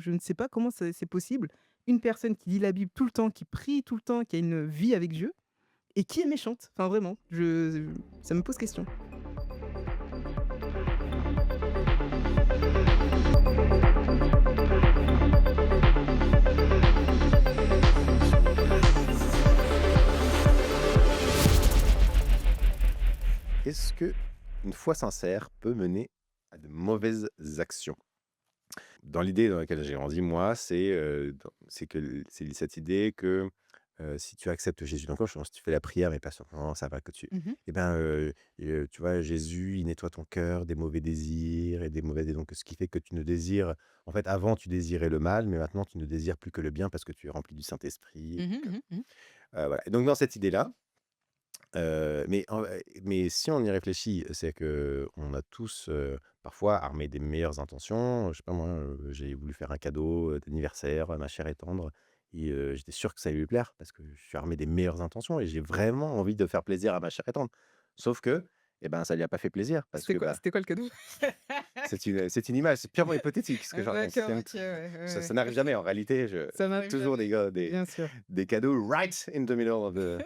je ne sais pas comment c'est possible. Une personne qui lit la Bible tout le temps, qui prie tout le temps, qui a une vie avec Dieu et qui est méchante. Enfin vraiment, ça me pose question. Est-ce que une foi sincère peut mener à de mauvaises actions? Dans l'idée dans laquelle j'ai grandi, moi, c'est que c'est cette idée que, si tu acceptes Jésus dans ton cœur, si tu fais la prière, mais pas simplement ça va que tu Mmh. et ben, tu vois, Jésus, il nettoie ton cœur des mauvais désirs et donc ce qui fait que tu ne désires en fait, avant, tu désirais le mal, mais maintenant, tu ne désires plus que le bien parce que tu es rempli du Saint-Esprit et Mmh donc, mh. Mmh. voilà et donc dans cette idée-là, mais si on y réfléchit, c'est que on a tous, parfois armé des meilleures intentions. Je sais pas moi, j'ai voulu faire un cadeau, d'anniversaire à ma chère et tendre et j'étais sûr que ça allait lui plaire parce que je suis armé des meilleures intentions et j'ai vraiment envie de faire plaisir à ma chère et tendre. Sauf que, et ben, ça lui a pas fait plaisir parce C'était que, quoi bah, c'était quoi le cadeau? c'est une image, c'est purement hypothétique ce que je raconte. D'accord, OK, ouais, ouais, Ça ouais. n'arrive jamais en réalité, je Ça m'arrive toujours jamais. des Bien sûr. des cadeaux right in the middle of the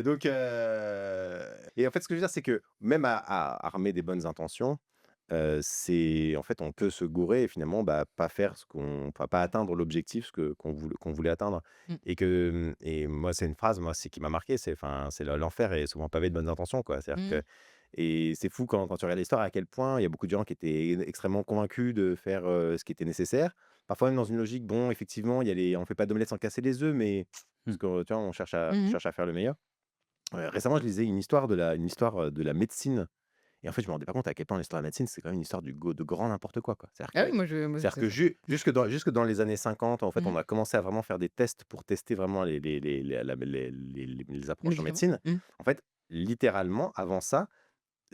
donc et en fait, ce que je veux dire, c'est que même à armer des bonnes intentions, c'est en fait, on peut se gourer et finalement, bah, pas faire ce qu'on pas atteindre l'objectif, ce que qu'on voulait atteindre Mmh. et moi, c'est une phrase, moi, c'est qui m'a marqué, c'est l'enfer est souvent pavé de bonnes intentions, quoi. C'est-à-dire Mmh. que et c'est fou quand tu regardes l'histoire à quel point il y a beaucoup de gens qui étaient extrêmement convaincus de faire, ce qui était nécessaire. Parfois même dans une logique, bon, effectivement, il y a les on fait pas d'omelette sans casser les œufs, mais parce Mmh. que, tu vois, on Mmh. cherche à faire le meilleur. Récemment, je lisais une histoire, de la médecine et en fait, je me rendais pas compte à quel point l'histoire de la médecine, c'est quand même une histoire de grand n'importe quoi, quoi. Ah oui, moi C'est-à-dire c'est que ça. jusque dans les années 50, en fait, on Mmh. a commencé à vraiment faire des tests pour tester vraiment les Les approches en médicaments. médecine. Mmh. En fait, littéralement, avant ça,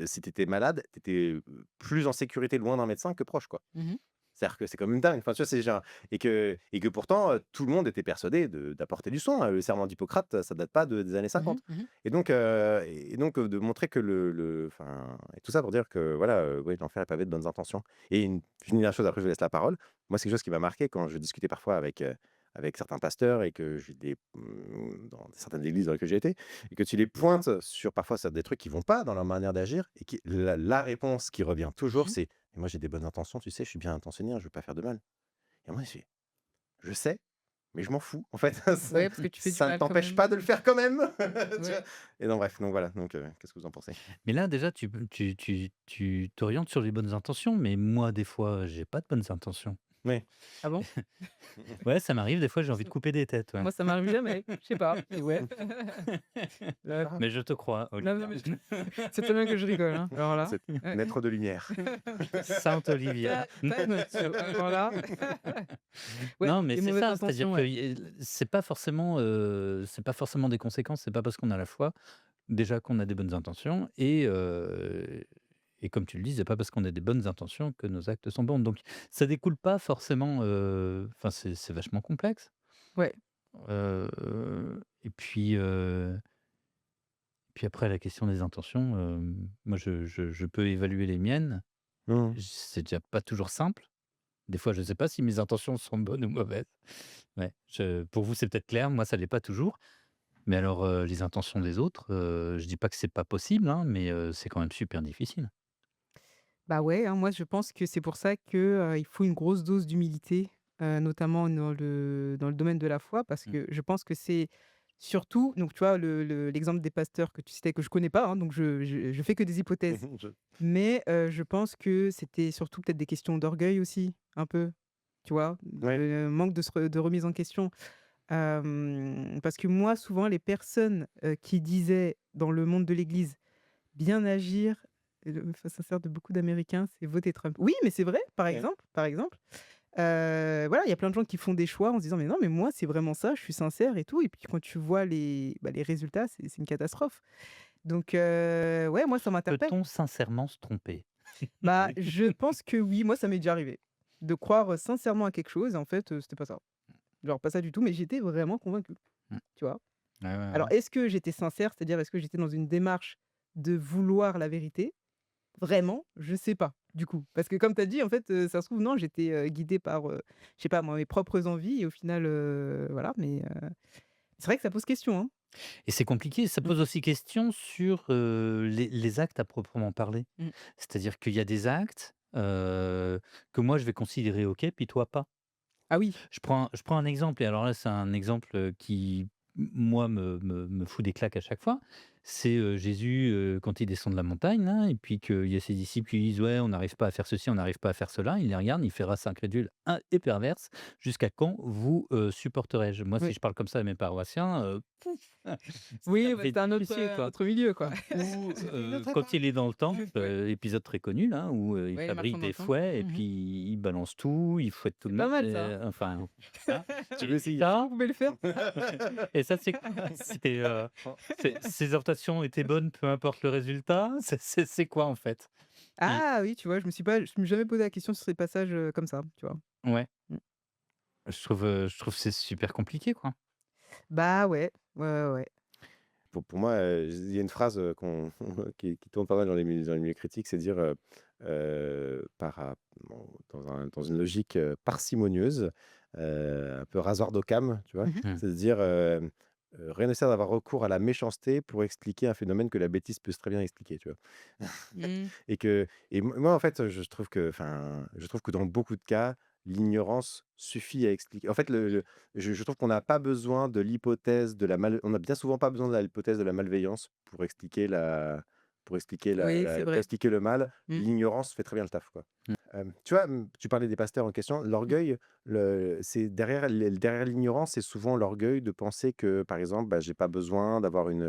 si tu étais malade, tu étais, plus en sécurité loin d'un médecin que proche, quoi. Mmh. C'est-à-dire que c'est comme une dingue. Enfin, tu vois, c'est genre et que pourtant, tout le monde était persuadé d'apporter du soin. Le serment d'Hippocrate, ça date pas des années Mmh 50 mh. Mmh. de montrer que enfin et tout ça pour dire que voilà, ouais, l'enfer est pavé de bonnes intentions et je finis la chose, après je vous laisse la parole. Moi, c'est quelque chose qui m'a marqué quand je discutais parfois avec certains pasteurs et que dans certaines églises dans lesquelles j'ai été et que tu les pointes parfois sur des trucs qui vont pas dans leur manière d'agir et qui la réponse qui revient toujours, Mmh. c'est: «Mais moi j'ai des bonnes intentions, tu sais, je suis bien intentionné, hein, je veux pas faire de mal». Et moi, j'ai «Je sais, mais je m'en fous, en fait, ça Ouais, parce que tu fais du ça ne mal quand t'empêche même. pas de le faire quand même!» Tu vois? Ouais. Et donc bref, donc voilà, qu'est-ce que vous en pensez? Mais là, déjà, tu t'orientes sur les bonnes intentions, mais moi, des fois, j'ai pas de bonnes intentions. Oui. Ah bon? Ouais, ça m'arrive, des fois, j'ai envie de C'est couper des têtes, ouais. moi ça m'arrive jamais, je sais pas, mais ouais. Là Ah, Mais je te crois, non, non, Olivia. mais c'est très bien que je rigole, hein, alors là. c'est Ouais. naître de lumière. Sainte Olivia. Pas émotion, alors là. Ouais, Non, mais les c'est mauvaises ça, c'est-à-dire intentions, que ouais. c'est pas forcément des conséquences, c'est pas parce qu'on a la foi, déjà qu'on a des bonnes intentions et comme tu le dis, c'est pas parce qu'on a des bonnes intentions que nos actes sont bons. Donc ça découle pas forcément, enfin c'est vachement complexe. Ouais. Et puis après la question des intentions, moi je peux évaluer les miennes. Mmh. C'est déjà pas toujours simple. Des fois, je ne sais pas si mes intentions sont bonnes ou mauvaises. Ouais, pour vous, c'est peut-être clair, moi, ça l'est pas toujours. Mais alors, les intentions des autres, je dis pas que c'est pas possible, hein, mais c'est quand même super difficile. Bah, ouais, hein, moi je pense que c'est pour ça que, il faut une grosse dose d'humilité, notamment dans le domaine de la foi, parce Mmh. que je pense que c'est surtout donc tu vois l'exemple des pasteurs que tu citais que je connais pas, hein, donc je fais que des hypothèses. Je Mais, je pense que c'était surtout peut-être des questions d'orgueil aussi, un peu, tu vois? ouais. Manque de remise en question. Parce que moi souvent les personnes, qui disaient dans le monde de l'église: «Bien agir», enfin ça sert de beaucoup d'américains, c'est voter Trump. Oui, mais c'est vrai, Ouais. par exemple, voilà, il y a plein de gens qui font des choix en se disant: «Mais non, mais moi c'est vraiment ça, je suis sincère et tout» et puis quand tu vois les résultats, c'est une catastrophe. Donc ouais, moi ça m'interpelle. Peut-on sincèrement se tromper? Bah, Oui. je pense que oui, moi ça m'est déjà arrivé. De croire, sincèrement à quelque chose et en fait, c'était pas ça. Genre pas ça du tout, mais j'étais vraiment convaincue, Mmh. tu vois? Ouais, ouais, Alors ouais. est-ce que j'étais sincère? C'est-à-dire est-ce que j'étais dans une démarche de vouloir la vérité? Vraiment, je sais pas. du coup? Parce que comme tu as dit, en fait, ça se trouve, non, j'étais, guidée par, je sais pas moi, mes propres envies et au final, voilà, mais c'est vrai que ça pose question, hein. Et c'est compliqué, ça Mmh, pose aussi question sur, les actes à proprement parler. mmh. C'est-à-dire qu'il y a des actes, que moi je vais considérer OK, puis toi pas. Ah oui. Je prends un exemple et alors là, c'est un exemple, qui, moi, me fout des claques à chaque fois. C'est, Jésus, quand il descend de la montagne là et puis qu'il y a ses disciples qui lui disent: «Ouais, on n'arrive pas à faire ceci, on n'arrive pas à faire cela». Il les regarde, il fait: «Race incrédule et perverse, jusqu'à quand vous, supporterai-je?» Moi, si Oui. je parle comme ça à mes paroissiens, ça Oui, me bah, fait c'était suer, un quoi. autre milieu, quoi. Ou, C'était une autre quand époque. il est dans le temple, Ouais. épisode très connu là, où, il Ouais, les fabrique marchands dans des le temps. fouets et Mmh. puis il balance tout, il fouette tout C'est le pas monde mal ça. et enfin, voilà. Tu veux Et essayer? Si vous ça pouvez le faire. et ça c'est quoi? C'est, ses exhortations étaient bonnes, peu importe le résultat? C'est quoi en fait? Et Ah oui, tu vois, je me suis jamais posé la question sur ces passages, comme ça, tu vois? ouais, Mmh. je trouve c'est super compliqué, quoi. Bah ouais, ouais, ouais, ouais. Pour moi, il y a une phrase, qu'on qui tourne pas mal dans les milieux critiques, c'est de dire, par rap bon, dans une logique, parcimonieuse, un peu rasoir d'Occam, tu vois? Mmh mh. Mmh. C'est de dire, «Rien ne sert d'avoir recours à la méchanceté pour expliquer un phénomène que la bêtise peut très bien expliquer», tu vois? Mmh. Moi, en fait, je trouve que dans beaucoup de cas, l'ignorance suffit à expliquer. En fait, je trouve qu'on n'a pas besoin de l'hypothèse de la mal on a bien souvent pas besoin de l'hypothèse de la malveillance Oui, c'est pour vrai. expliquer le mal. Mmh. L'ignorance fait très bien le taf, quoi. Mmh. Tu vois, tu parlais des pasteurs en question, Mmh. l'orgueil, c'est derrière l'ignorance, c'est souvent l'orgueil de penser que, par exemple, bah, j'ai pas besoin d'avoir une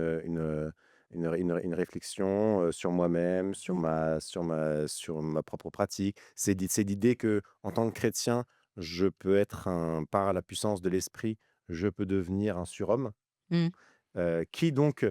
réflexion, sur moi-même, Mmh. sur ma propre pratique. C'est l'idée que en tant que chrétien, je peux être par la puissance de l'esprit, je peux devenir un surhomme, Mmh. qui donc,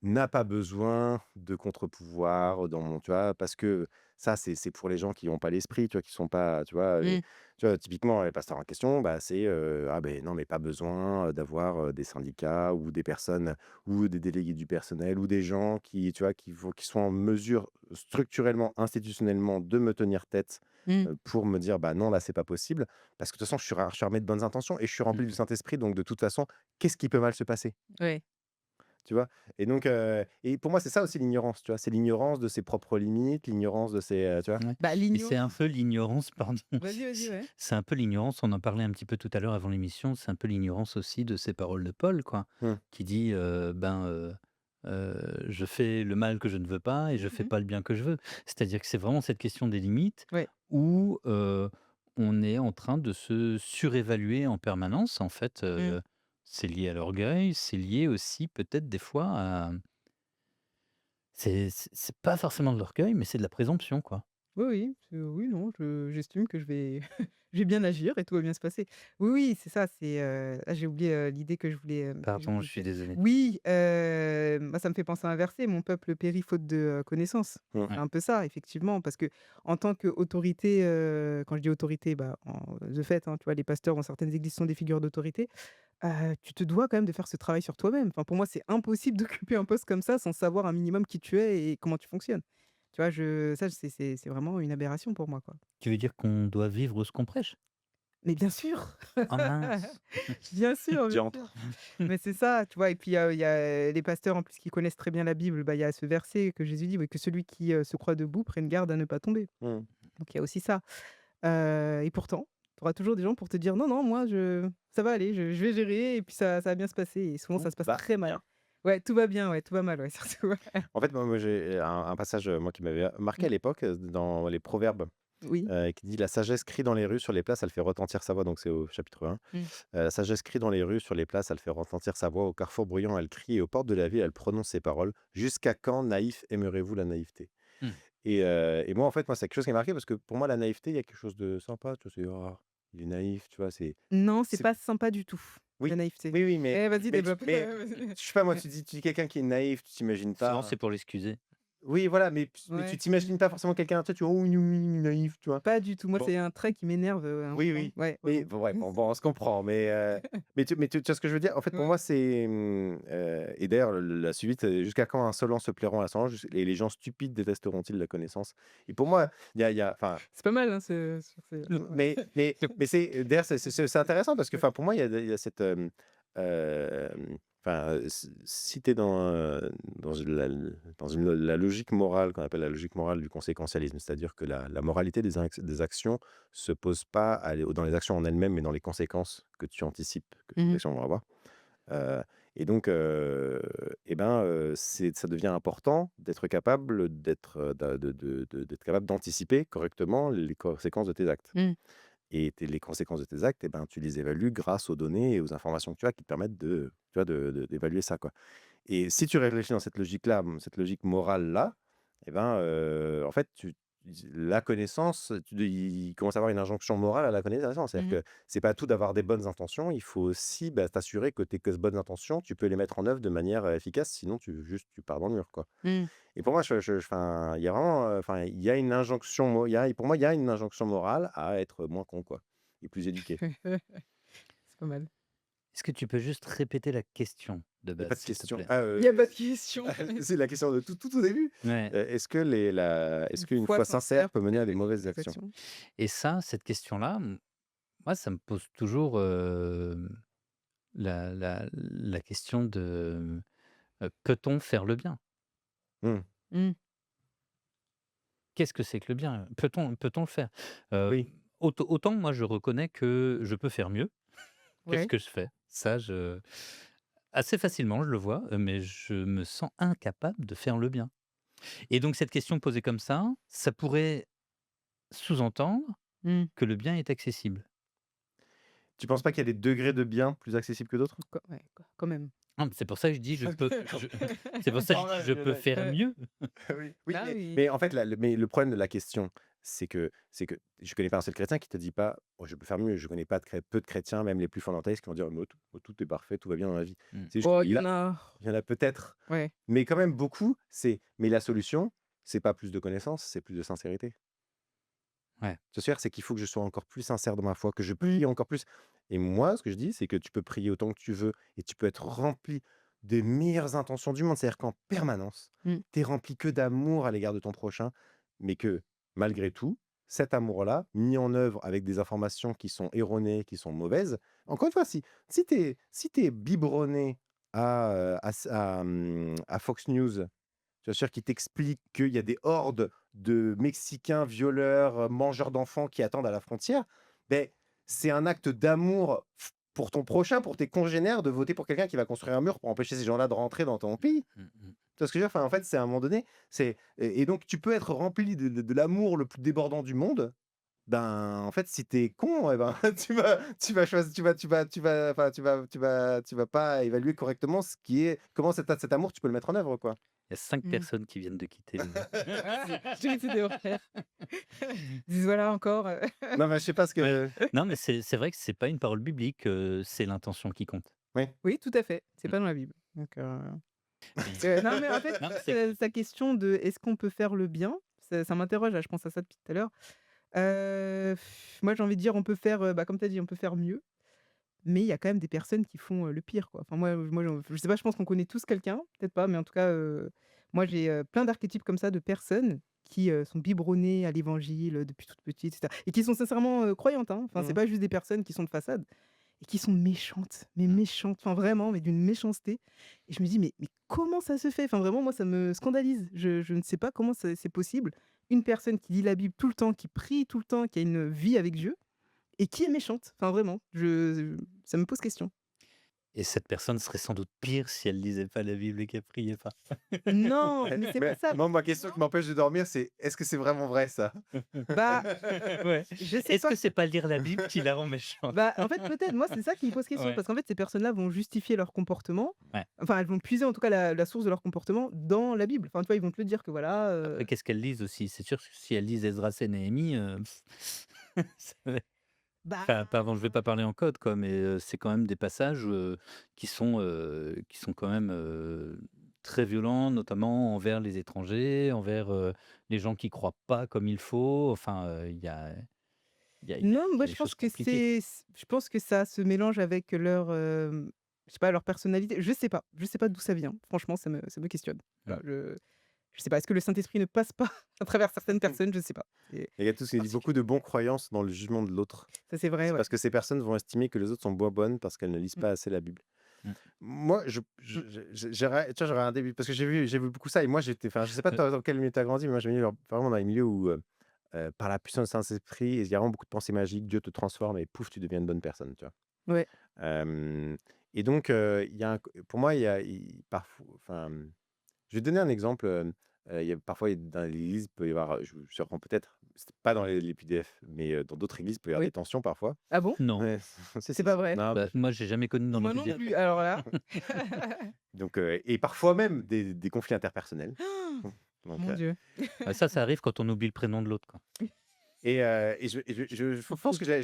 n'a pas besoin de contre-pouvoir dans mon tu vois? Parce que ça, c'est pour les gens qui ont pas l'esprit, tu vois? Qui sont pas, tu vois? Mmh. Tu vois, typiquement, les pasteurs en question, bah, c'est, «Ah ben non, mais pas besoin, d'avoir, des syndicats ou des personnes ou des délégués du personnel ou des gens qui, tu vois? Qui sont en mesure structurellement, institutionnellement de me tenir tête, Mmh. pour me dire: «Bah non, là, c'est pas possible». Parce que de toute façon, je suis armé de bonnes intentions et je suis rempli du Mmh. Saint-Esprit, donc de toute façon, qu'est-ce qui peut mal se passer? Ouais. Tu vois? Et donc, et pour moi, c'est ça aussi l'ignorance, tu vois? C'est l'ignorance de ses propres limites, l'ignorance de ses, tu vois? Ouais Bah, et c'est un l'ignorance peu l'ignorance, pardon, vas-y, vas-y, c'est ouais. c'est un peu l'ignorance, on en parlait un petit peu tout à l'heure avant l'émission, c'est un peu l'ignorance aussi de ces paroles de Paul, quoi, Mmh. qui dit, «Je fais le mal que je ne veux pas et je Mmh fais mh. pas le bien que je veux». C'est-à-dire que c'est vraiment cette question des limites Ouais. où, on est en train de se surévaluer en permanence. En fait, Mmh. c'est lié à l'orgueil, c'est lié aussi peut-être des fois à c'est pas forcément de l'orgueil, mais c'est de la présomption, quoi. Oui, oui, oui, non, j'estime que je vais je vais bien agir et tout va bien se passer. Oui, oui, c'est ça, c'est, ah, j'ai oublié, l'idée que je Pardon, voulais je suis dire. désolé. Oui, moi, ça me fait penser à un verset: «Mon peuple périt faute de, connaissance». Mmh. C'est Ouais. un peu ça, effectivement, parce que en tant qu'autorité, quand je dis autorité, bah, de fait, hein, tu vois, les pasteurs dans certaines églises sont des figures d'autorité. Tu te dois quand même de faire ce travail sur toi-même. Enfin, pour moi, c'est impossible d'occuper un poste comme ça sans savoir un minimum qui tu es et comment tu fonctionnes. Tu vois, c'est vraiment une aberration pour moi, quoi. Tu veux dire qu'on doit vivre ce qu'on prêche? Mais bien sûr! Oh mince! Bien sûr, bien sûr. Diantre. Mais c'est ça, tu vois? Et puis, il y a les pasteurs, en plus, qui connaissent très bien la Bible, bah, il y a ce verset que Jésus dit, oui, que celui qui, se croit debout prenne garde à ne pas tomber. Mmh. Donc il y a aussi ça. Et pourtant, tu auras toujours des gens pour te dire: «Non, non, moi ça va aller, je vais gérer et puis ça va bien se passer» et souvent ça Tout se passe va très mal. bien. Ouais, tout va bien, ouais, tout va mal, ouais, surtout, ouais. En fait, moi, j'ai un passage, moi, qui m'avait marqué Mmh. à l'époque, dans les Proverbes, Oui. qui dit: «La sagesse crie dans les rues, sur les places, elle fait retentir sa voix», donc c'est au chapitre 1. Mmh. «La sagesse crie dans les rues, sur les places, elle fait retentir sa voix. Au carrefour bruyant, elle crie et aux portes de la ville, elle prononce ses paroles. Jusqu'à quand, naïfs, aimerez-vous la naïveté?» Mmh. Et moi, en fait, moi, c'est quelque chose qui m'a marqué parce que pour moi, la naïveté, il y a quelque chose de sympa, tu vois? C'est: «Oh, il est naïf», tu vois? Non, c'est C'est pas sympa du tout, la oui, naïveté. oui, oui, mais Eh vas-y mais tu développe. mais je sais pas moi, tu dis quelqu'un qui est naïf, tu t'imagines Souvent, pas c'est pour l'excuser. Oui, voilà, mais tu Ouais, t'imagines pas forcément quelqu'un, tu sais, tu vois: «Oh, il est naïf», tu vois? pas du tout. Moi, Bon, c'est un trait qui m'énerve, un oui, point. oui, Ouais, mais vraiment. bon, ouais, bon, on se comprend, mais tu vois ce que je veux dire? En fait, pour Ouais, moi, et d'ailleurs, la suite, c'est: «Jusqu'à quand insolents se plairont à la science et les gens stupides détesteront-ils la connaissance?» Et pour moi, il y a enfin, c'est pas mal, hein, ce sur ces ouais. mais d'ailleurs, c'est intéressant parce que, enfin, pour moi, il y a cette, enfin, si tu es dans la logique morale qu'on appelle la logique morale du conséquentialisme, c'est-à-dire que la moralité des actions se pose pas dans les actions en elles-mêmes, mais dans les conséquences que tu anticipes que Mmh ces mh. actions vont avoir. Heu et donc ça devient important d'être capable d'être capable d'anticiper correctement les conséquences de tes actes. Mmh. Et les conséquences de tes actes, tu les évalues grâce aux données et aux informations que tu as qui te permettent tu vois, d'évaluer ça, quoi. Et si tu réfléchis dans cette logique-là, cette logique morale-là, en fait, la connaissance, il commence à avoir une injonction morale à la connaissance. C'est-à-dire Mmh mh. que c'est pas tout d'avoir des bonnes intentions, il faut aussi, t'assurer que tes bonnes intentions, tu peux les mettre en œuvre de manière, efficace, sinon tu pars dans le mur, quoi. Mmh. Et pour moi, enfin, il y a vraiment, enfin, il y a une injonction mo il y a pour moi, il y a une injonction morale à être moins con, quoi, et plus éduqué. C'est pas mal. Est-ce que tu peux juste répéter la question de Il y a base, pas de s'il te question. plaît? Il y a pas de question. C'est la question de tout au début. Ouais. Est-ce Une qu'une foi foi sincère sincère peut peut mener à des mener à de mauvaises mauvaises actions? actions. Et ça, cette question-là, moi, ça me pose toujours, la question de, peut-on faire le bien? Mmh. Mmh. Qu'est-ce que c'est que le bien? Peut-on le faire? Heu, Oui. autant moi je reconnais que je peux faire mieux. Qu'est-ce Ouais. que je fais? Ça, assez facilement, je le vois, mais je me sens incapable de faire le bien. Et donc cette question posée comme ça pourrait sous-entendre Mmh. que le bien est accessible. Tu penses pas qu'il y a des degrés de bien plus accessibles que d'autres? Ouais, quand même. Non, mais c'est pour ça que je dis: «Je peux», je c'est pour ça que je Quand dis: même, «Je peux faire Heu, mieux». oui, oui, ah mais oui. mais en fait, le problème de la question, c'est que je connais pas un seul chrétien qui te dit pas: «Oh, je peux faire mieux». Je connais pas peu de chrétiens, même les plus fondamentalistes, qui vont dire: «Oh, tout est parfait, tout va bien dans la vie». Mmh. C'est juste Oh, qu'il a il y en a peut-être, ouais. mais quand même beaucoup, mais la solution, c'est pas plus de connaissances, c'est plus de sincérité. Ouais. Ce que c'est qu'il faut que je sois encore plus sincère dans ma foi, que je Mmh. prie encore plus. Et moi, ce que je dis, c'est que tu peux prier autant que tu veux et tu peux être rempli des meilleures intentions du monde. C'est-à-dire qu'en permanence, Mmh. tu es rempli que d'amour à l'égard de ton prochain, mais que malgré tout, cet amour-là, mis en œuvre avec des informations qui sont erronées, qui sont mauvaises, encore une fois, si tu es biberonné à Fox News, bien sûr, qui t'explique qu'il y a des hordes de Mexicains violeurs, mangeurs d'enfants qui attendent à la frontière, ben c'est un acte d'amour pour ton prochain, pour tes congénères, de voter pour quelqu'un qui va construire un mur pour empêcher ces gens-là de rentrer dans ton pays. Mmh mh. Tu vois ce que je veux dire? Enfin, en fait, c'est à un moment donné, et donc tu peux être rempli de l'amour le plus débordant du monde. Ben, en fait, si tu es con, et ben, tu vas choisir enfin, tu vas pas évaluer correctement comment cet amour, tu peux le mettre en œuvre, quoi. Il y a 5 Mmh. personnes qui viennent de quitter le J'ai essayé de refaire. Dis voilà encore, Non, mais je sais pas ce ouais. que Non, mais c'est vrai que c'est pas une parole biblique, c'est l'intention qui compte. oui. Oui, tout à fait, c'est Mmh. pas dans la Bible. Donc Mais non, mais en fait, non, mais c'est sa question de: «Est-ce qu'on peut faire le bien?» ça m'interroge là, je pense à ça depuis tout à l'heure. Heu, Moi, j'ai envie de dire on peut faire, bah, comme tu as dit, on peut faire mieux, mais il y a quand même des personnes qui font, le pire, quoi. Enfin moi, je sais pas, je pense qu'on connaît tous quelqu'un, peut-être pas, mais en tout cas, moi j'ai, plein d'archétypes comme ça de personnes qui, sont biberonnées à l'évangile, depuis toute petite et cetera et qui sont sincèrement, croyantes, hein. Enfin, c'est Mmh. pas juste des personnes qui sont de façade et qui sont méchantes, mais mmh. méchantes, enfin vraiment, mais d'une méchanceté et je me dis: «Mais comment ça se fait?» Enfin vraiment moi ça me scandalise. Je ne sais pas comment c'est possible. Une personne qui lit la Bible tout le temps, qui prie tout le temps, qui a une vie avec Dieu et qui est méchante. Enfin vraiment, ça me pose question. Et cette personne serait sans doute pire si elle lisait pas la Bible et qu'elle priait pas. Non, mais c'est pas Mais ça. moi, ma question qui m'empêche de dormir, c'est: «Est-ce que c'est vraiment vrai ça?» Bah, Ouais. je sais Est-ce pas. que c'est pas lire la Bible qui la rend méchante? Bah, en fait, peut-être, moi, c'est ça qui me pose question Ouais, parce qu'en fait, ces personnes-là vont justifier leur comportement. ouais. Enfin, elles vont puiser en tout cas la source de leur comportement dans la Bible. Enfin, tu vois, ils vont te le dire que voilà, Après, qu'est-ce qu'elles lisent aussi? C'est sûr que si elles lisent Esdras et Néhémie, ça va bah, enfin, pardon, je vais pas parler en code quoi, mais c'est quand même des passages, qui sont quand même, très violents, notamment envers les étrangers, envers, les gens qui croient pas comme il faut. Enfin, Non, il moi y a des je choses pense que compliquées, quoi. je pense que ça se mélange avec leur, je sais pas, leur personnalité. Je sais pas d'où ça vient. Franchement, ça me questionne. Mmh. Voilà, je sais pas, est-ce que le Saint-Esprit ne passe pas à travers certaines personnes? Je sais pas. C'est Et il y a tout ce qui dit beaucoup particulier. de bonnes croyances dans le jugement de l'autre. Ça, c'est vrai, C'est ouais. parce que ces personnes vont estimer que les autres sont moins bonnes parce qu'elles ne lisent Mmh, pas assez la Bible. Mmh. Moi, mmh. j'aurais, tu vois, j'aurais un début parce que j'ai vu beaucoup ça et moi j'étais, enfin, je sais pas Heu, toi dans quel milieu tu as grandi, mais moi j'ai mis vraiment dans les milieux où par la puissance du Saint-Esprit, il y a vraiment beaucoup de pensées magiques, Dieu te transforme et pouf, tu deviens une bonne personne, tu vois. Ouais. Hem et donc il y a un c pour moi, il y a il parfois enfin, je vais te donner un exemple, il y a parfois dans l'église, il peut y avoir, je me surprends peut-être, c'est pas dans les PDF, mais dans d'autres églises, il peut y avoir Oui. des tensions parfois. Ah bon? non, Ouais, si, C'est si, pas si. vrai? Non, bah, moi, j'ai jamais connu dans nos Moi non PDF. plus, alors là. donc et parfois même des conflits interpersonnels. Donc Mon Dieu. Bah, ça arrive quand on oublie le prénom de l'autre, quoi. et je pense que j'ai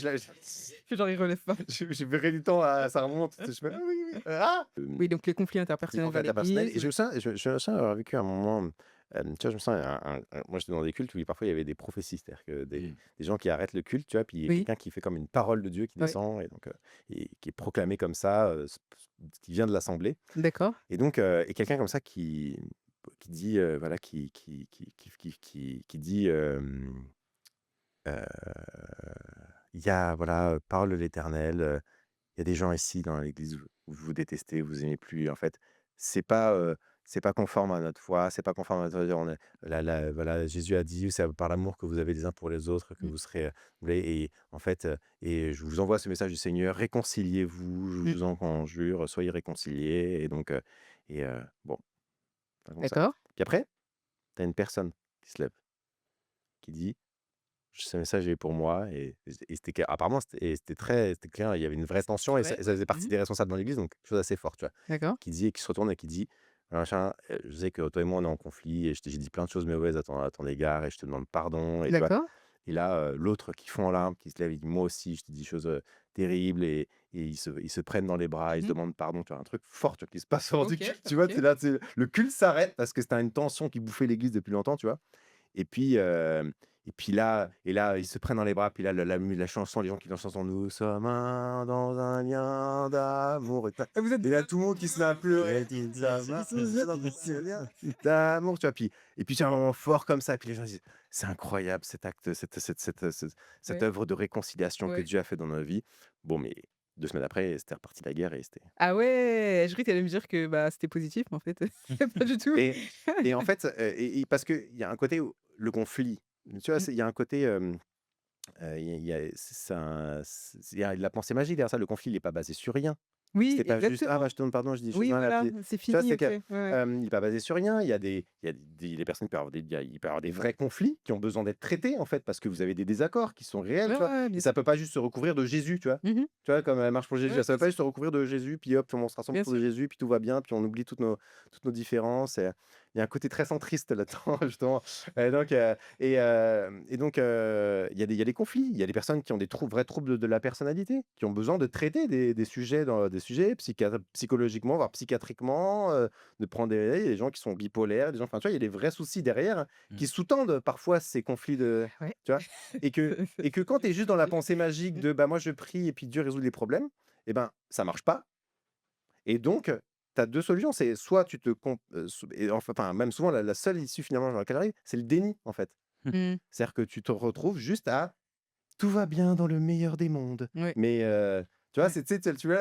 Genre, il relève pas. je verrai du temps à ça remonte, je fais: «Ah oui, oui, ah!» Oui, donc les conflits Des interpersonnels conflits dans interpersonnels et l'église, oui. je me sens avoir vécu un moment, tu vois, je me sens moi j'étais dans des cultes où parfois il y avait des prophéties, c'est-à-dire que des gens qui arrêtent le culte, tu vois? Puis il y a Oui, quelqu'un qui fait comme une parole de Dieu qui ouais, descend et donc et qui est proclamée comme ça, qui vient de l'assemblée d'accord. et donc et quelqu'un comme ça qui dit, voilà, qui dit, il y a voilà, parole de l'Éternel, il y a des gens ici dans l'église où vous détestez, vous aimez plus. En fait, c'est pas, c'est pas conforme à notre foi, c'est pas conforme à notre on est voilà, Jésus a dit: «C'est par l'amour que vous avez les uns pour les autres que Mmh, vous serez, vous voyez?» et en fait, et je vous envoie ce message du Seigneur: «Réconciliez-vous, je mmh, vous en conjure, soyez réconciliés» et donc bon, pas comme ça. d'accord. Puis après, tu as une personne qui se lève, qui dit: «Ce message est pour moi» et c'était clair. Apparemment, c'était clair, il y avait une vraie tension C'est et vrai? ça faisait partie Mmh, des responsables dans l'église, donc quelque chose d'assez fort, tu vois? d'accord, Qui se retourne et qui dit, machin, «Je sais que toi et moi, on est en conflit et j'ai dit plein de choses mauvaises à ton égard et je te demande pardon» et tu vois? d'accord. Et là, l'autre qui fond en larmes, qui se lève, il dit: «Moi aussi, je t'ai dit des choses, terribles» et ils se prennent dans les bras, ils se Mmh, demandent pardon, tu vois? Un truc fort, tu vois? Qui se passe hors du OK, culte, tu vois? Tu OK. là, le culte s'arrête parce que c'était une tension qui bouffait l'église depuis longtemps, tu vois? Et puis, là, ils se prennent dans les bras, puis là, la chanson, les gens qui dansent la chanson: «Nous sommes un dans un lien d'amour» Ah, vous êtes et là, tout le monde qui se met à pleurer, dit: «Nous sommes un dans ce lien d'amour», tu vois? Puis et puis c'est un moment fort comme ça, puis les gens disent: «C'est incroyable cet acte, cette ouais, œuvre de réconciliation que ouais. Dieu a fait dans nos vies». Bon, mais 2 semaines après, c'était reparti la guerre et c'était Ah ouais! Je croyais que tu allais me dire que, bah, c'était positif, mais en fait, pas du tout. et en fait, et parce qu'il y a un côté où le conflit, tu vois? Mmh, Il y a un côté, il y a c'est un il y a de la pensée magique derrière ça. Le conflit, il est pas basé sur rien. oui, C'était pas juste: «Ah bah, exactement. je te demande pardon, je dis des choses Oui, mal». voilà, Tu c'est vois? fini, C'est OK. que, Ouais, ouais. il est pas basé sur rien. Il y a des personnes qui peuvent avoir il peut y avoir des vrais conflits qui ont besoin d'être traités, en fait, parce que vous avez des désaccords qui sont réels, Ouais, tu ouais, vois? ouais, Et bien ça sûr. peut pas juste se recouvrir de Jésus, tu vois? Mmh mh. Tu vois? Comme la marche pour Jésus, Ouais, ça bien peut pas sûr, juste se recouvrir de Jésus, puis hop, on se rassemble bien autour de sûr. Jésus, puis tout va bien, puis on oublie toutes nos différences et il y a un côté très centriste là-dedans, justement et donc il y a des conflits. Il y a des personnes qui ont des vrais troubles de la personnalité, qui ont besoin de traiter des sujets des sujets psychologiquement, voire psychiatriquement, de prendre il y a des gens qui sont bipolaires, des gens enfin, tu vois, il y a des vrais soucis derrière Mmh. qui sous-tendent parfois ces conflits de Ouais. tu vois? Et que quand tu es juste dans la pensée magique Mmh. de: «Bah, moi je prie et puis Dieu résout les problèmes» et ben, ça marche pas et donc tu as 2 solutions, c'est soit tu te com s et enfin, même souvent la seule issue finalement dans laquelle j'arrive, c'est le déni, en fait. Mmh. C'est-à-dire que tu te retrouves juste à: «Tout va bien dans le meilleur des mondes». Ouais, Mais, tu vois, ouais. c'est tu vois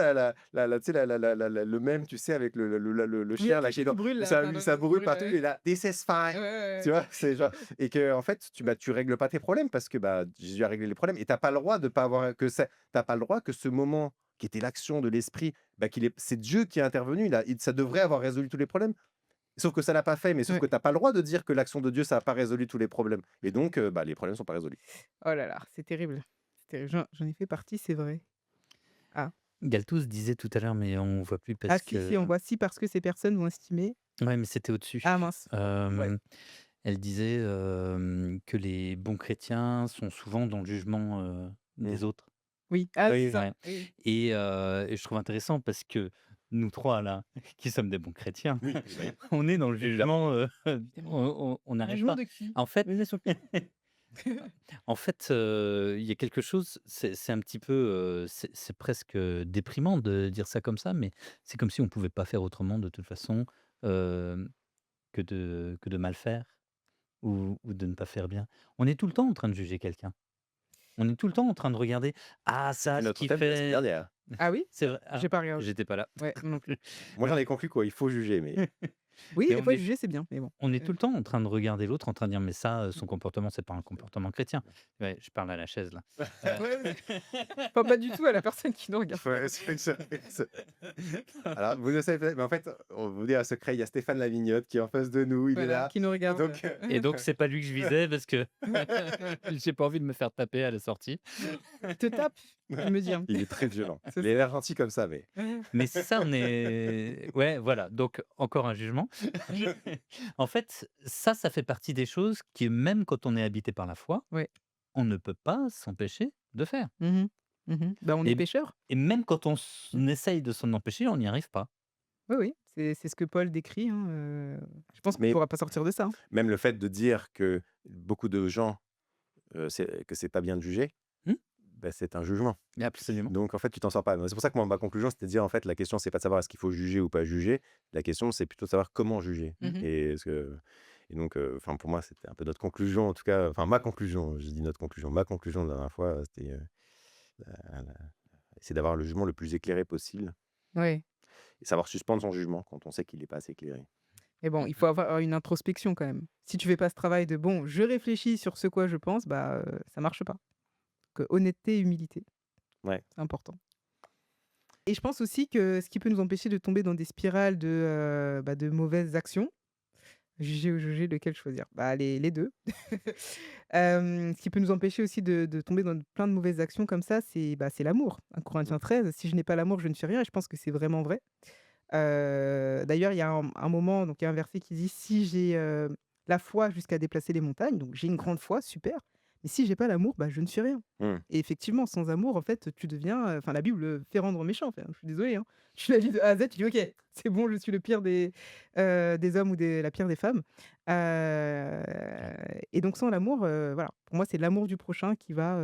tu sais le mème, tu sais, avec le Oui, chien avec là le qui est truc qui dans brûle là, ça enfin, ça le brûle brûle, partout, il ouais. est là: «This is Ouais, fine». ouais, Tu vois? C'est genre et que en fait, tu règles pas tes problèmes parce que, bah, Jésus a réglé les problèmes et tu pas le droit de pas avoir tu pas le droit que ce moment qui était l'action de l'esprit, bah, c'est Dieu qui est intervenu, ça devrait avoir résolu tous les problèmes. Sauf que ça l'a pas fait, mais sauf ouais. que tu pas le droit de dire que l'action de Dieu, ça a pas résolu tous les problèmes et donc, bah, les problèmes sont pas résolus. Oh là là, c'est terrible. C'est terrible. J'en ai fait partie, c'est vrai. Ah. Galtouz disait tout à l'heure, mais on voit plus Ah parce si, que si, on voit si parce que ces personnes vont estimer ouais, mais c'était au-dessus. ah mince. Ouais. Elle disait, que les bons chrétiens sont souvent dans le jugement, Mmh. des autres. Oui. Ah oui, c'est Oui, ça. Ouais Oui, oui. et je trouve intéressant parce que nous 3 là, qui sommes des bons chrétiens, Oui, oui. on est dans le Évidemment. jugement, on n'arrête Jugement pas. de qui? En fait Vas-y, s'il te plaît. il y a quelque chose, c'est un petit peu, c'est presque, déprimant de dire ça comme ça, mais c'est comme si on pouvait pas faire autrement de toute façon, hem, que de mal faire ou de ne pas faire bien. On est tout le temps en train de juger quelqu'un. On est tout le temps en train de regarder: «Ah ça, C'était ce notre qu'il thème de la semaine fait». dernière. Ah oui? C'est vrai? Ah, J'ai pas regardé. j'étais pas là. Ouais, moi non plus. Moi, j'en ai conclu quoi, il faut juger, mais Oui, Mais des on fois est juger, c'est bien, mais bon. on est Heu, tout le temps en train de regarder l'autre, en train de dire: «Mais ça, son comportement, c'est pas un comportement chrétien». Ouais, je parle à la chaise là. ouais, ouais. Enfin, pas du tout à la personne qui nous regarde. Ouais, alors, vous ne savez pas, mais en fait, on vous dit un secret, il y a Stéphane Lavignotte qui est en face de nous, il est Voilà, là. qui nous regarde. Donc, Et donc c'est pas lui que je visais parce que j'ai pas envie de me faire taper à la sortie. Il te tape, il me dit, hein. il est très violent. C'est Il a l'air gentil comme ça, mais Mais c'est ça, on est ouais, voilà, donc encore un jugement. En fait, ça fait partie des choses qui, même quand on est habité par la foi, Ouais. on ne peut pas s'empêcher de faire. Mmh mh. Mmh. Bah, on est Et pécheurs. et même quand on essaye de s'en empêcher, on n'y arrive pas. Oui, oui, c'est ce que Paul décrit, hein, je pense qu'on mais pourra pas sortir de ça, hein. même le fait de dire que beaucoup de gens, c'est pas bien de juger, Mmh, bah, c'est un jugement. absolument. Donc en fait, tu t'en sors pas. C'est pour ça que moi, ma conclusion, c'était de dire, en fait, la question, c'est pas de savoir est-ce qu'il faut juger ou pas juger. La question, c'est plutôt de savoir comment juger. Mmh. Et, donc, enfin, pour moi, c'était un peu notre conclusion, en tout cas, enfin, ma conclusion, je dis notre conclusion, ma conclusion la dernière fois, c'était essayer d'avoir le jugement le plus éclairé possible Ouais, et savoir suspendre son jugement quand on sait qu'il n'est pas assez éclairé. mais bon, il faut avoir une introspection quand même. Si tu fais pas ce travail de: «Bon, je réfléchis sur ce quoi je pense», bah, ça marche pas. Donc, honnêteté et humilité, Ouais. c'est important. Et je pense aussi que ce qui peut nous empêcher de tomber dans des spirales de mauvaises actions, juger ou juger, lequel choisir? Bah, les 2. Ce qui peut nous empêcher aussi de tomber dans plein de mauvaises actions comme ça, c'est l'amour. 1 Mmh. Corinthiens 13, «Si je n'ai pas l'amour, je ne suis rien», et je pense que c'est vraiment vrai. D'ailleurs, il y a un moment, donc il y a un verset qui dit: «Si j'ai, la foi jusqu'à déplacer les montagnes», donc j'ai une grande foi, super, mais si j'ai pas l'amour, bah, je ne suis rien. Mmh. Et effectivement, sans amour, en fait, tu deviens, enfin la Bible, fait rendre méchant, enfin, je suis désolé, hein. Tu la lis de A à Z, tu dis: «OK, c'est bon, je suis le pire des hommes ou la pire des femmes». Heu et donc sans l'amour, voilà, pour moi, c'est l'amour du prochain qui va,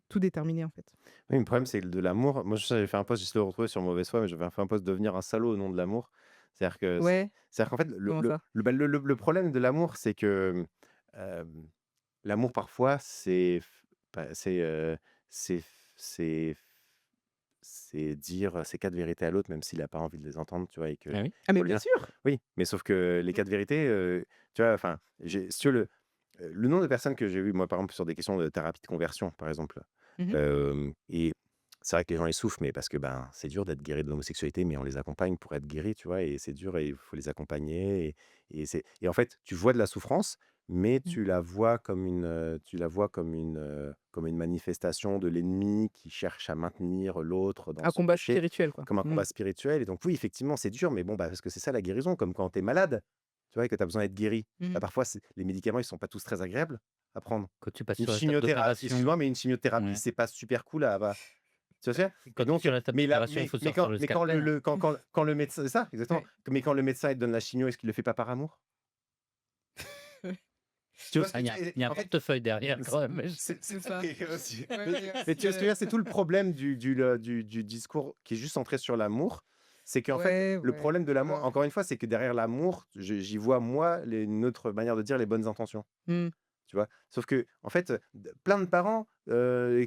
tout déterminer, en fait. Oui, le problème, c'est que de l'amour. Moi, j'avais fait un post, j'essaie de le retrouver sur Mauvaise Foi, mais j'avais fait un post devenir un salaud au nom de l'amour. C'est-à-dire que, Ouais, c'est-à-dire qu'en fait, comment ça? le problème de l'amour, c'est que l'amour, parfois, c'est, c'est, c'est dire ces quatre vérités à l'autre, même s'il n'a pas envie de les entendre, tu vois, et que Ah oui? Ah mais faut le bien dire. sûr! Oui, mais sauf que les quatre vérités, tu vois, enfin, si tu veux, le nombre de personnes que j'ai vues, moi, par exemple, sur des questions de thérapie de conversion, par exemple, Mmh mh. et c'est vrai que les gens, ils souffrent, mais parce que, ben, c'est dur d'être guéri de l'homosexualité, mais on les accompagne pour être guéris, tu vois? Et c'est dur et il faut les accompagner et en fait, tu vois de la souffrance, mais Mmh. tu la vois comme une manifestation de l'ennemi qui cherche à maintenir l'autre dans Un son combat péché, spirituel, quoi. comme un Mmh. combat spirituel. Et donc oui, effectivement, c'est dur, mais bon, bah, parce que c'est ça la guérison, comme quand tu es malade, tu vois? Et que tu as besoin d'être guéri. Mmh Bah, mh. parfois, les médicaments, ils sont pas tous très agréables à prendre. Quand tu passes Une sur la table chimiothérapie, d'opération, excuse-moi, mais une chimiothérapie, ouais. c'est pas super cool à bah, tu vois ce que je veux dire? Et Quand tu es donc, sur la table mais là, d'opération, il faut mais sortir quand le mais quand scalpel. quand le médecin, c'est ça, exactement. Ouais. Mais quand le médecin, il te donne la chimio, est-ce qu'il le fait pas par amour? Tu vois ce Ah, que il y a un en fait, portefeuille derrière quand même, mais C'est c'est ça ça. qui est aussi. Ouais, ouais, Mais tu vois ce que je veux dire? C'est tout le problème du discours qui est juste centré sur l'amour. C'est qu'en fait, ouais, le ouais, problème de l'amour, ouais, ouais. encore une fois, c'est que derrière l'amour, j'y vois, moi, une autre manière de dire les bonnes intentions. Mmh. Tu vois? Sauf que en fait, plein de parents,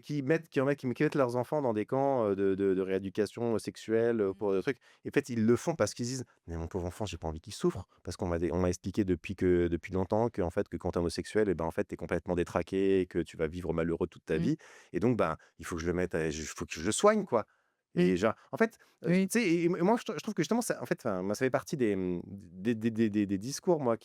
qui mettent leurs enfants dans des camps, de rééducation sexuelle, Mmh. pour des trucs. Et en fait, ils le font parce qu'ils disent: «Mais mon pauvre enfant, j'ai pas envie qu'il souffre». Parce on m'a expliqué depuis longtemps qu'en fait, que quand tu es homosexuel et ben, en fait, tu es complètement détraqué et que tu vas vivre malheureux toute ta Mmh. vie. Et donc ben, il faut que je le mette faut que je le soigne, quoi. Mmh. Et genre en fait, tu Oui. sais, et moi je trouve que justement ça, en fait, enfin, moi ça fait partie des discours, moi,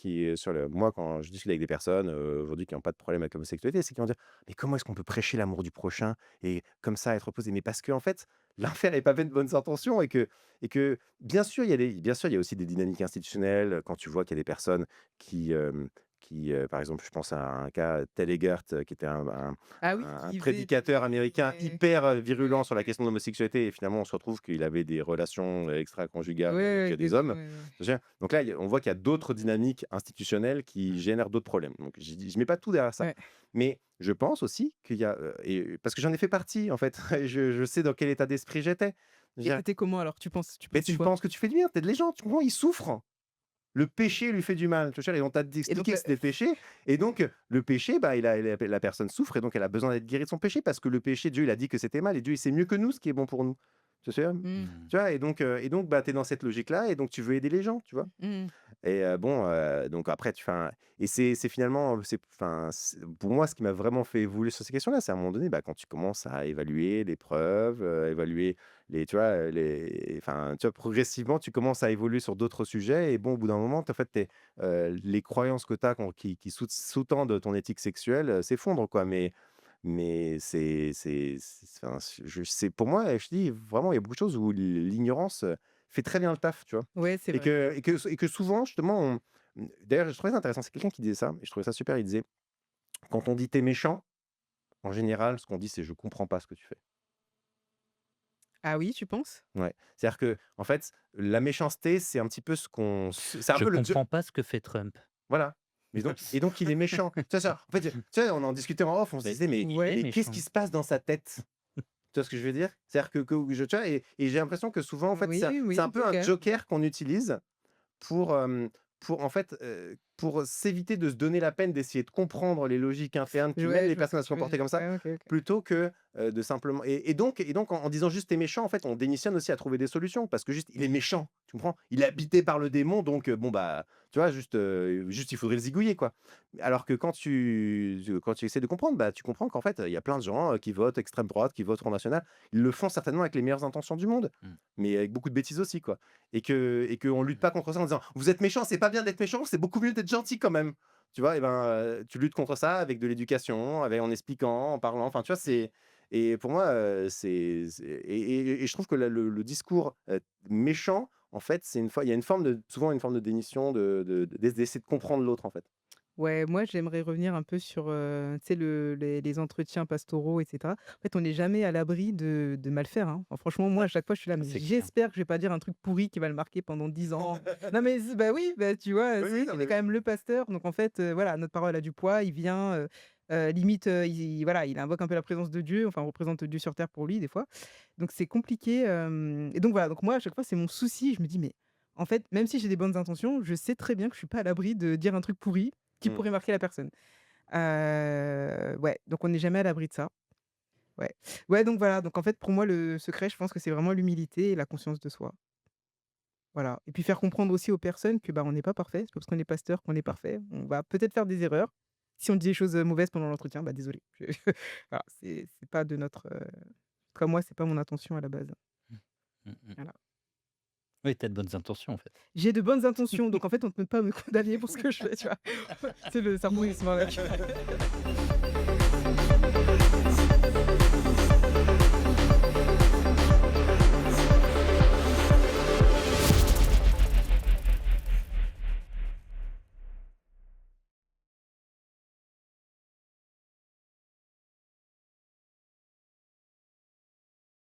moi quand je discute avec des personnes, aujourd'hui, qui ont pas de problème avec l'homosexualité, c'est qu'ils vont dire: «Mais comment est-ce qu'on peut prêcher l'amour du prochain et comme ça être opposé?» Mais parce qu'en fait, l'enfer est pavé de bonnes intentions et que bien sûr, il y a aussi des dynamiques institutionnelles, quand tu vois qu'il y a des personnes qui, par exemple, je pense à un cas, Ted Eggert, qui était Ah oui, un qui faisait prédicateur américain ouais, hyper, virulent sur la question de l'homosexualité et finalement, on se retrouve qu'il avait des relations, ouais, extraconjugales ouais, avec, avec des des hommes. ouais, ouais. Tu vois? Donc là, on voit qu'il y a d'autres dynamiques institutionnelles qui génèrent d'autres problèmes. Donc je mets pas tout derrière ça. Ouais. Mais je pense aussi qu'il y a, parce que j'en ai fait partie en fait, et je sais dans quel état d'esprit j'étais. Je veux Et dire, tu comment alors? Tu mais pensais tu quoi? penses que tu fais du bien, tu aides les gens, tu comprends? Ils souffrent. Le péché lui fait du mal, tu vois? Et on t'a Et donc expliqué que le c'était le péché et donc le péché, bah, la personne souffre et donc elle a besoin d'être guérie de son péché parce que le péché, Dieu, il a dit que c'était mal et Dieu, il sait mieux que nous ce qui est bon pour nous. Tu sais? mmh, Mmh. Tu vois? Et donc bah, tu es dans cette logique-là et donc tu veux aider les gens, tu vois? mmh. Et bon, donc après tu fais un et c'est finalement, pour moi, ce qui m'a vraiment fait évoluer sur ces questions-là, c'est à un moment donné, bah, quand tu commences à évaluer les preuves, évaluer tu vois, tu vois, progressivement, tu commences à évoluer sur d'autres sujets et bon, au bout d'un moment, en fait, les croyances que tu as qui sous-tendent ton éthique sexuelle, s'effondrent, quoi. Mais c'est pour moi, je te dis vraiment, il y a beaucoup de choses où l'ignorance, fait très bien le taf, tu vois? Ouais, c'est Et vrai. que souvent justement d'ailleurs je trouvais ça intéressant, c'est quelqu'un qui disait ça et je trouvais ça super, il disait: «Quand on dit: "Tu es méchant", en général ce qu'on dit c'est: "Je comprends pas ce que tu fais"». Ah oui, tu penses? Ouais. C'est-à-dire qu'en fait, la méchanceté, c'est un petit peu c'est un Je peu le comprends pas ce que fait Trump. voilà. Mais donc il est méchant. Tu vois ça? En fait, tu sais, on en discutait en off, on se Beh, disait: «Mais il est Ouais. qu'est-ce qui méchant. se passe dans sa tête?» Tu vois ce que je veux dire? C'est-à-dire tu vois? Et j'ai l'impression que souvent en fait, Oui, c'est un oui, peu un OK. joker qu'on utilise pour, en fait, pour s'éviter de se donner la peine d'essayer de comprendre les logiques internes qui mènent Ouais, les je vois ce personnes que à se tu veux comporter dire. comme ça, Ouais, OK, OK. plutôt que, de simplement et donc en disant juste: «Tu méchant», en fait, on démissionne aussi à trouver des solutions parce que juste il est méchant, tu comprends? Il est habité par le démon donc bon, bah, tu vois, juste il faudrait le zigouiller, quoi. Alors que quand tu essaies de comprendre, bah, tu comprends qu'en fait, il y a plein de gens, qui votent extrême droite, qui votent Front national. Ils le font certainement avec les meilleures intentions du monde, Mmh. mais avec beaucoup de bêtises aussi, quoi. Et qu'on lutte pas contre ça en disant: «Vous êtes méchant, c'est pas bien d'être méchant, c'est beaucoup mieux d'être gentil quand même». Tu vois? Et ben, tu luttes contre ça avec de l'éducation, en expliquant, en parlant, enfin, tu vois? Et pour moi, je trouve que le discours, méchant, en fait, il y a souvent une forme de démission d'essayer de comprendre l'autre, en fait. Ouais, moi, j'aimerais revenir un peu sur, tu sais, les entretiens pastoraux et cetera. En fait, on n'est jamais à l'abri de mal faire, hein. Enfin, franchement, moi, à chaque fois, je suis là: Ça, «Mais c'est clair. j'espère que je vais pas dire un truc pourri qui va le marquer pendant 10 ans». Non, mais bah, oui, bah, tu vois, Oui, oui, si, non, on est mais quand oui. même le pasteur, donc en fait, voilà, notre parole a du poids. Il vient, limite, il voilà, il invoque un peu la présence de Dieu, enfin, on représente Dieu sur terre pour lui, des fois. Donc c'est compliqué, et donc voilà, donc moi, à chaque fois, c'est mon souci. Je me dis: «Mais en fait, même si j'ai des bonnes intentions, je sais très bien que je suis pas à l'abri de dire un truc pourri qui Mmh. pourrait marquer la personne». Ouais, donc on n'est jamais à l'abri de ça. Ouais. Ouais, donc voilà, donc en fait, pour moi, le secret, je pense que c'est vraiment l'humilité et la conscience de soi. Voilà, et puis faire comprendre aussi aux personnes que, bah, on n'est pas parfait. C'est pas parce qu'on est pasteur qu'on est parfait. On va peut-être faire des erreurs. Si on dit des choses, mauvaises pendant l'entretien, bah, désolé. Voilà, c'est pas de notre, comme moi, c'est pas mon intention à la base. Mmh. Mmh mh. Voilà. Oui, tu as de bonnes intentions, en fait. J'ai de bonnes intentions, donc en fait, on ne peut pas me condamner pour ce que je fais, tu vois? C'est le serpent qui se mord la queue.